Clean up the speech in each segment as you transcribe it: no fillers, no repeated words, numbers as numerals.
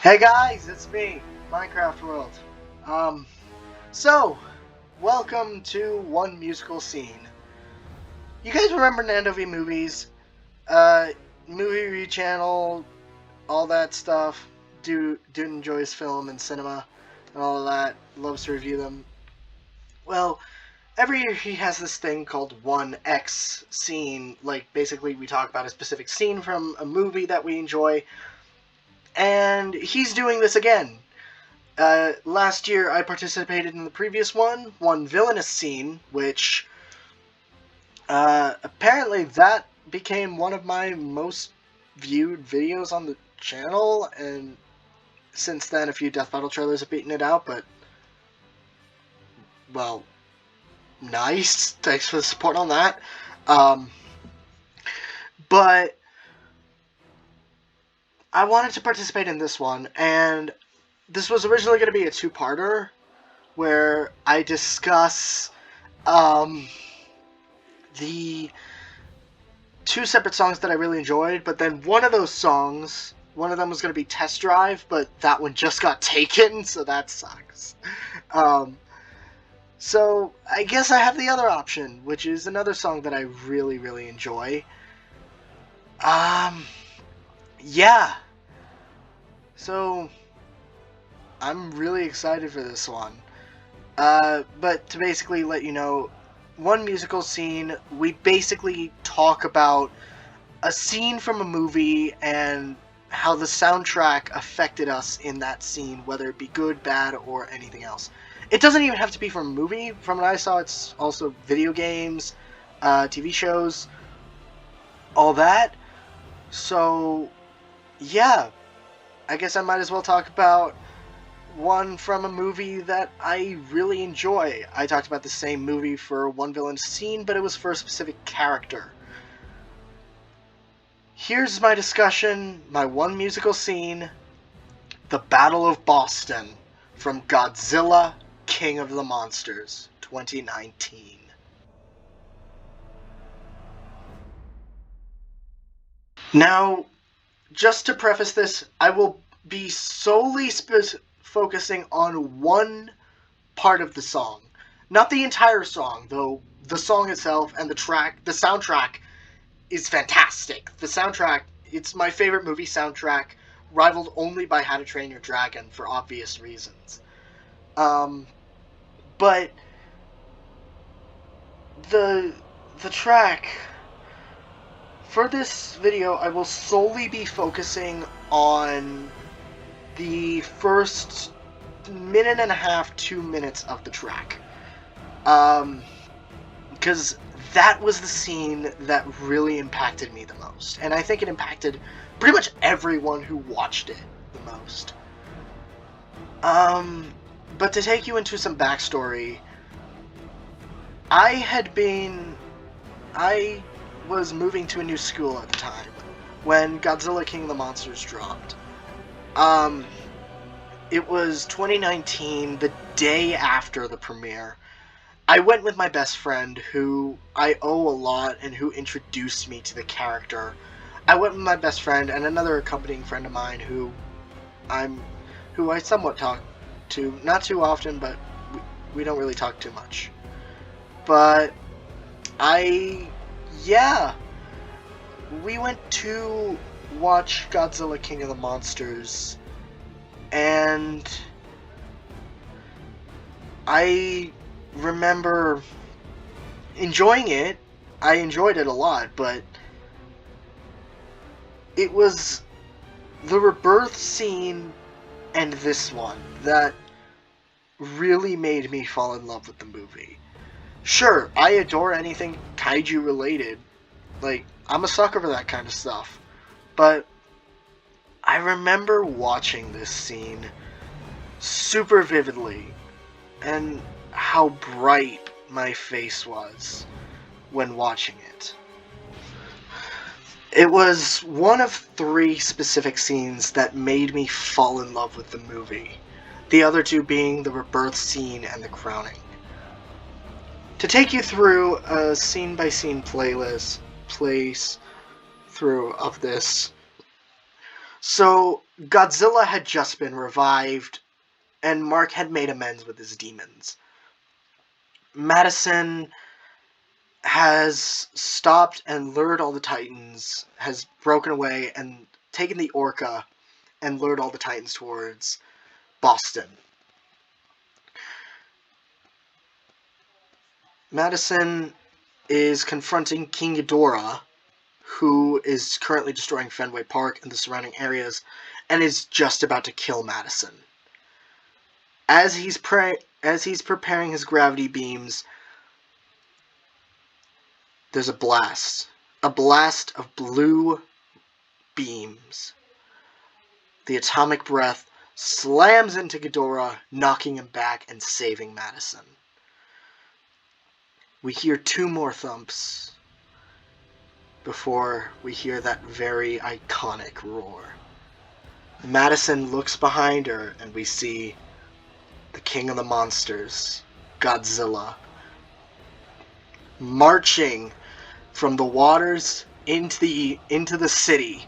Hey guys, it's me, Minecraft World. Um, so, welcome to One Musical Scene. You guys remember Nando V Movies? Movie review channel, all that stuff. Dude enjoys film and cinema and all of that. Loves to review them. Well, every year he has this thing called 1X Scene. Like, basically we talk about a specific scene from a movie that we enjoy. And he's doing this again. Last year I participated in the previous one Villainous Scene, which apparently that became one of my most viewed videos on the channel, and since then a few death battle trailers have beaten it out, but well, nice. Thanks for the support on that. But I wanted to participate in this one, and this was originally going to be a two-parter where I discuss the two separate songs that I really enjoyed, but then one of those songs, one of them was going to be Test Drive, but that one just got taken, so that sucks. So I guess I have the other option, which is another song that I really, really enjoy. Yeah. So I'm really excited for this one. But to basically let you know, One Musical Scene, we basically talk about a scene from a movie and how the soundtrack affected us in that scene, whether it be good, bad, or anything else. It doesn't even have to be from a movie. From what I saw, it's also video games, TV shows, all that. So, yeah, I guess I might as well talk about one from a movie that I really enjoy. I talked about the same movie for One Villainous Scene, but it was for a specific character. Here's my discussion, my One Musical Scene, The Battle of Boston, from Godzilla, King of the Monsters, 2019. Now, just to preface this, I will be solely focusing on one part of the song. Not the entire song, though the song itself and the soundtrack is fantastic. The soundtrack, it's my favorite movie soundtrack, rivaled only by How to Train Your Dragon for obvious reasons. But the track, for this video, I will solely be focusing on the first minute and a half, 2 minutes of the track. Because that was the scene that really impacted me the most. And I think it impacted pretty much everyone who watched it the most. But to take you into some backstory, I was moving to a new school at the time when Godzilla King of the Monsters dropped. It was 2019, the day after the premiere. I went with my best friend, who I owe a lot and who introduced me to the character. I went with my best friend and another accompanying friend of mine who I somewhat talk to, not too often, but we don't really talk too much. But we went to watch Godzilla King of the Monsters, and I remember enjoying it. I enjoyed it a lot, but it was the rebirth scene and this one that really made me fall in love with the movie. Sure, I adore anything kaiju related. Like, I'm a sucker for that kind of stuff. But I remember watching this scene super vividly, and how bright my face was when watching it. It was one of 3 specific scenes that made me fall in love with the movie. The other 2 being the rebirth scene and the crowning. To take you through a scene-by-scene through of this. So, Godzilla had just been revived, and Mark had made amends with his demons. Madison has stopped and lured all the Titans, has broken away and taken the Orca and lured all the Titans towards Boston. Madison is confronting King Ghidorah, who is currently destroying Fenway Park and the surrounding areas, and is just about to kill Madison. As he's preparing his gravity beams, there's a blast of blue beams. The atomic breath slams into Ghidorah, knocking him back and saving Madison. We hear 2 more thumps before we hear that very iconic roar. Madison looks behind her, and we see the king of the monsters, Godzilla, marching from the waters into the city.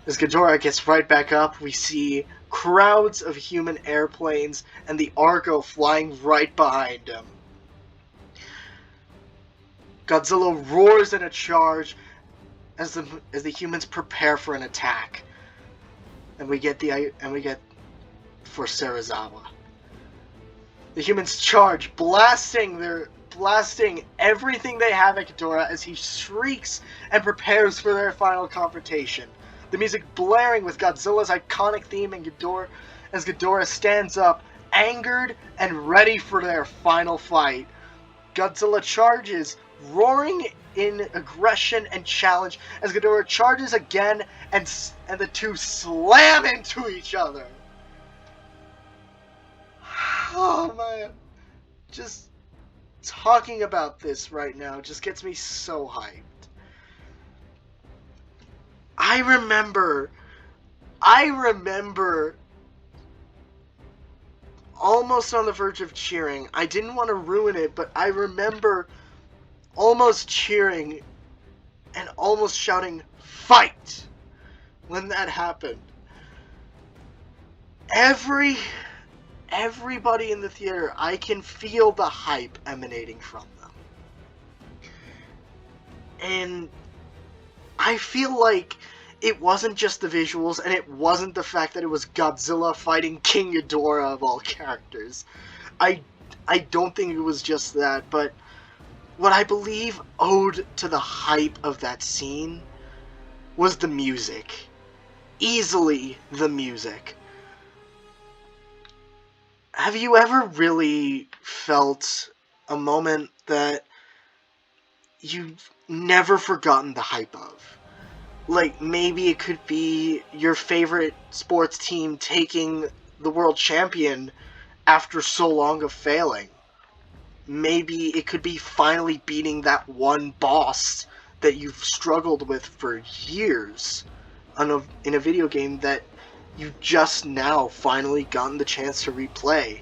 As Ghidorah gets right back up, we see crowds of human airplanes and the Argo flying right behind him. Godzilla roars in a charge as the humans prepare for an attack, and we get for Serizawa. The humans charge, blasting everything they have at Ghidorah as he shrieks and prepares for their final confrontation. The music blaring with Godzilla's iconic theme and as Ghidorah stands up, angered and ready for their final fight. Godzilla charges, roaring in aggression and challenge as Ghidorah charges again, and the two slam into each other. Oh man, just talking about this right now just gets me so hyped. I remember almost on the verge of cheering. I didn't want to ruin it, but I remember almost cheering and almost shouting, "Fight!" when that happened. Everybody in the theater, I can feel the hype emanating from them. And I feel like it wasn't just the visuals, and it wasn't the fact that it was Godzilla fighting King Ghidorah of all characters. I don't think it was just that, but what I believe owed to the hype of that scene was the music. Easily the music. Have you ever really felt a moment that you've never forgotten the hype of? Like, maybe it could be your favorite sports team taking the world champion after so long of failing. Maybe it could be finally beating that one boss that you've struggled with for years in a video game that you just now finally gotten the chance to replay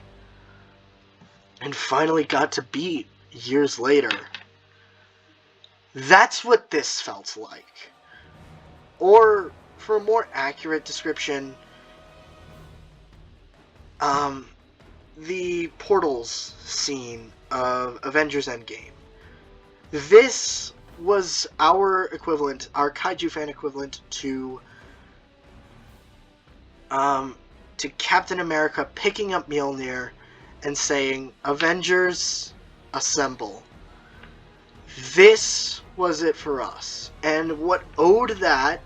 and finally got to beat years later. That's what this felt like. Or, for a more accurate description, the portals scene of Avengers Endgame. This was our equivalent, our kaiju fan equivalent to Captain America picking up Mjolnir and saying, "Avengers, assemble." This was it for us. And what owed that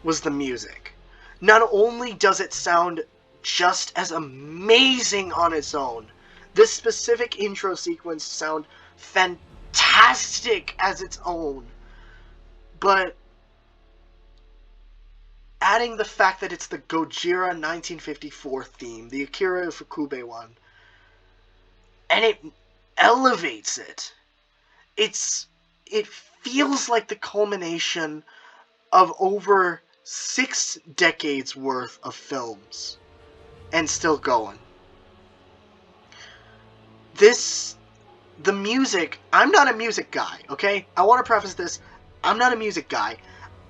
was the music. Not only does it sound just as amazing on its own, this specific intro sequence sound fantastic as its own, but adding the fact that it's the Gojira 1954 theme, the Akira Ifukube one, and it elevates it. It feels like the culmination of over 6 decades worth of films, and still going. The music, I'm not a music guy, okay? I want to preface this, I'm not a music guy.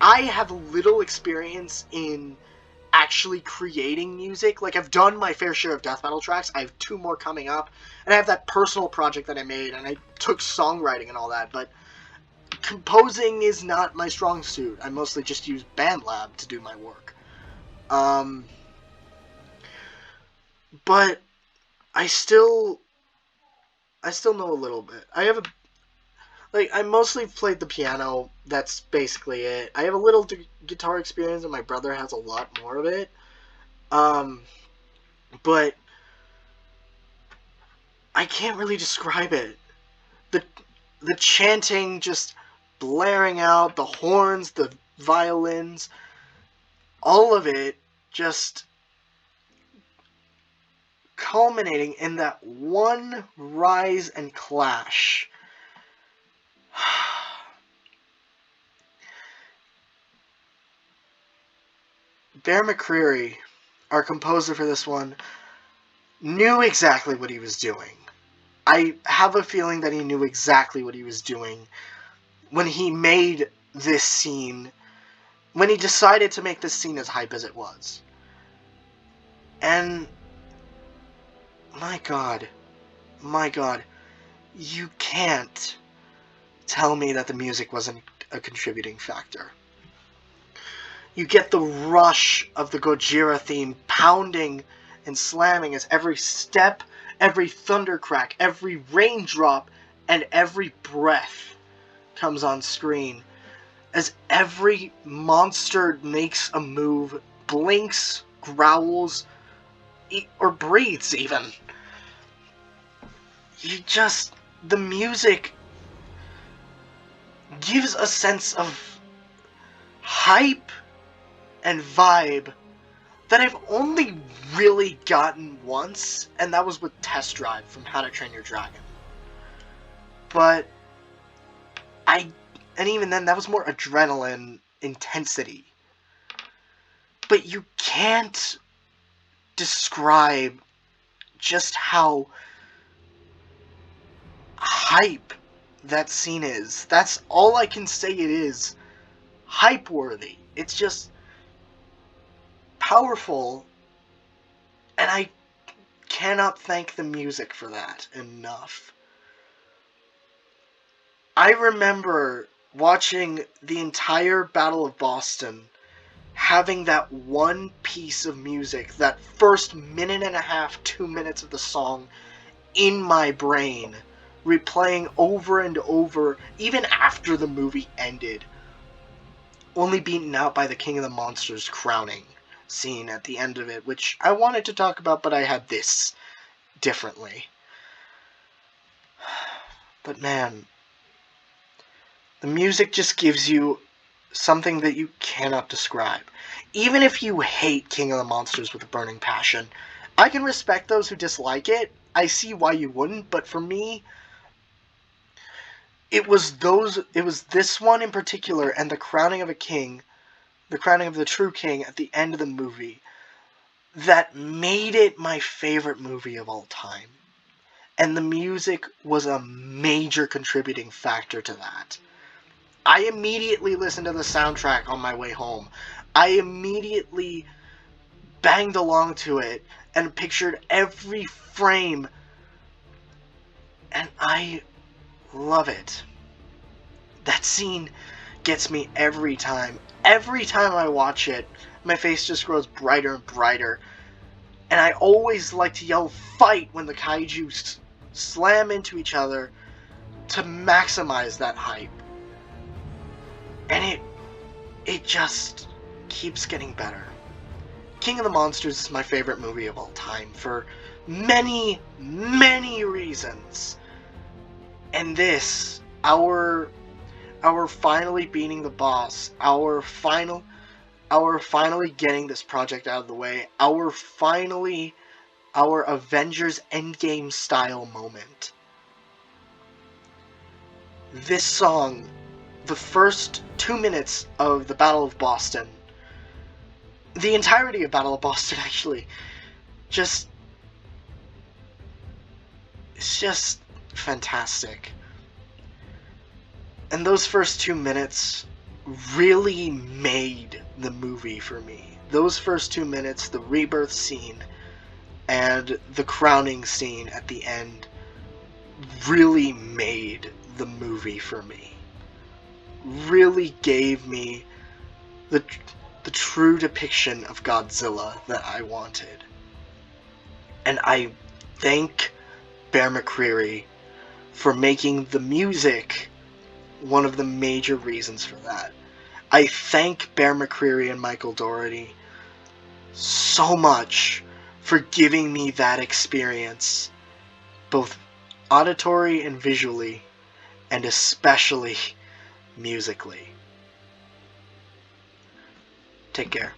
I have little experience in actually creating music. Like, I've done my fair share of death metal tracks. I have 2 more coming up. And I have that personal project that I made, and I took songwriting and all that. But composing is not my strong suit. I mostly just use BandLab to do my work. But I still know a little bit. I mostly played the piano. That's basically it. I have a little guitar experience, and my brother has a lot more of it. But I can't really describe it. The chanting just blaring out, the horns, the violins, all of it just culminating in that one rise and clash. Bear McCreary, our composer for this one, knew exactly what he was doing. I have a feeling that he knew exactly what he was doing when he made this scene, when he decided to make this scene as hype as it was. And my God, you can't tell me that the music wasn't a contributing factor. You get the rush of the Godzilla theme pounding and slamming as every step, every thundercrack, every raindrop, and every breath comes on screen. As every monster makes a move, blinks, growls, or breathes even. The music gives a sense of hype and vibe that I've only really gotten once, and that was with Test Drive from How to Train Your Dragon. But and even then, that was more adrenaline intensity. But you can't describe just how hype that scene is. That's all I can say it is. Hype worthy. It's just powerful, and I cannot thank the music for that enough. I remember watching the entire Battle of Boston, having that one piece of music, that first minute and a half, 2 minutes of the song in my brain, replaying over and over, even after the movie ended, only beaten out by the King of the Monsters crowning scene at the end of it, which I wanted to talk about, but I had this differently. But man, the music just gives you something that you cannot describe. Even if you hate King of the Monsters with a burning passion, I can respect those who dislike it. I see why you wouldn't, but for me, it was this one in particular, and the crowning of a king, the crowning of the true king at the end of the movie, that made it my favorite movie of all time. And the music was a major contributing factor to that. I immediately listened to the soundtrack on my way home. I immediately banged along to it and pictured every frame. And I love it. That scene gets me every time. Every time I watch it, my face just grows brighter and brighter. And I always like to yell fight when the kaiju slam into each other to maximize that hype. And it just keeps getting better. King of the Monsters is my favorite movie of all time for many, many reasons. And this, our finally beating the boss, our finally getting this project out of the way, our Avengers Endgame style moment. This song, the first 2 minutes of the Battle of Boston, the entirety of Battle of Boston actually, it's just fantastic. And those first 2 minutes really made the movie for me. Those first 2 minutes, the rebirth scene and the crowning scene at the end, really made the movie for me. Really gave me the true depiction of Godzilla that I wanted. And I thank Bear McCreary for making the music one of the major reasons for that. I thank Bear McCreary and Michael Dougherty so much for giving me that experience, both auditory and visually, and especially musically. Take care.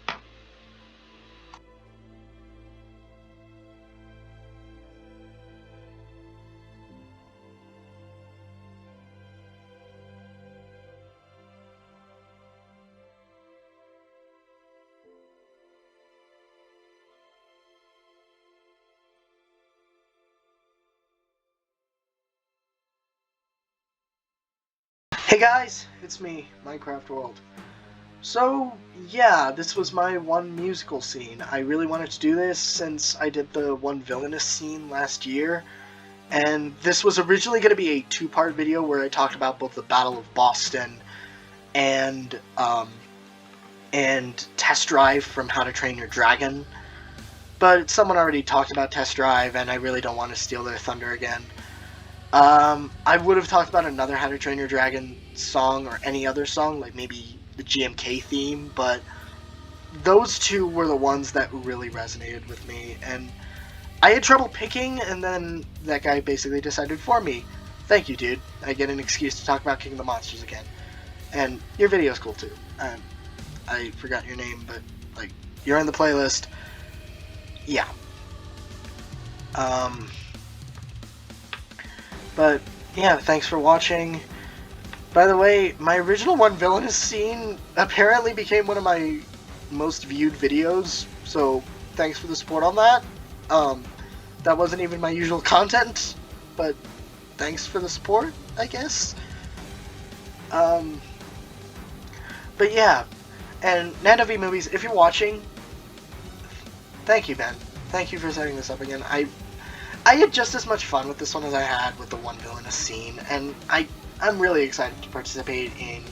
Hey guys, it's me, Minecraft World. So, yeah, this was my one musical scene. I really wanted to do this since I did the one villainous scene last year, and this was originally going to be a two-part video where I talked about both the Battle of Boston and Test Drive from How to Train Your Dragon, but someone already talked about Test Drive, and I really don't want to steal their thunder again. I would have talked about another How to Train Your Dragon song or any other song, like maybe the GMK theme, but those two were the ones that really resonated with me, and I had trouble picking, and then that guy basically decided for me. Thank you, dude. I get an excuse to talk about King of the Monsters again. And your video's cool, too. I forgot your name, but, like, you're in the playlist. Yeah. But, yeah, thanks for watching. By the way, my original one villainous scene apparently became one of my most viewed videos, so thanks for the support on that. That wasn't even my usual content, but thanks for the support, I guess. But yeah, and Nando V Movies, if you're watching, thank you, Ben. Thank you for setting this up again. I had just as much fun with this one as I had with the one villainous scene, and I'm really excited to participate in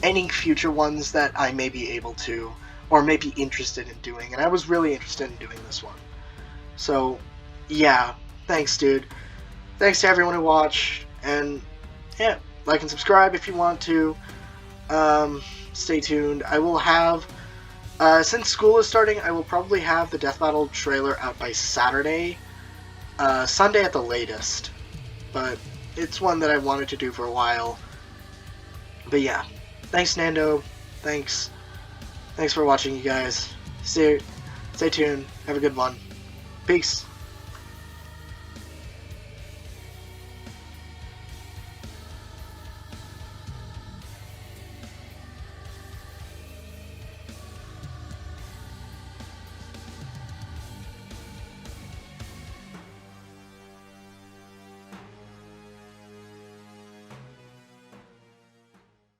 any future ones that I may be able to, or may be interested in doing, and I was really interested in doing this one. So, yeah, thanks, dude. Thanks to everyone who watched, and yeah, like and subscribe if you want to. Stay tuned. I will have, since school is starting, I will probably have the Death Battle trailer out by Saturday. Sunday at the latest, but it's one that I wanted to do for a while. But yeah, thanks Nando, thanks for watching, you guys. Stay tuned, have a good one, peace.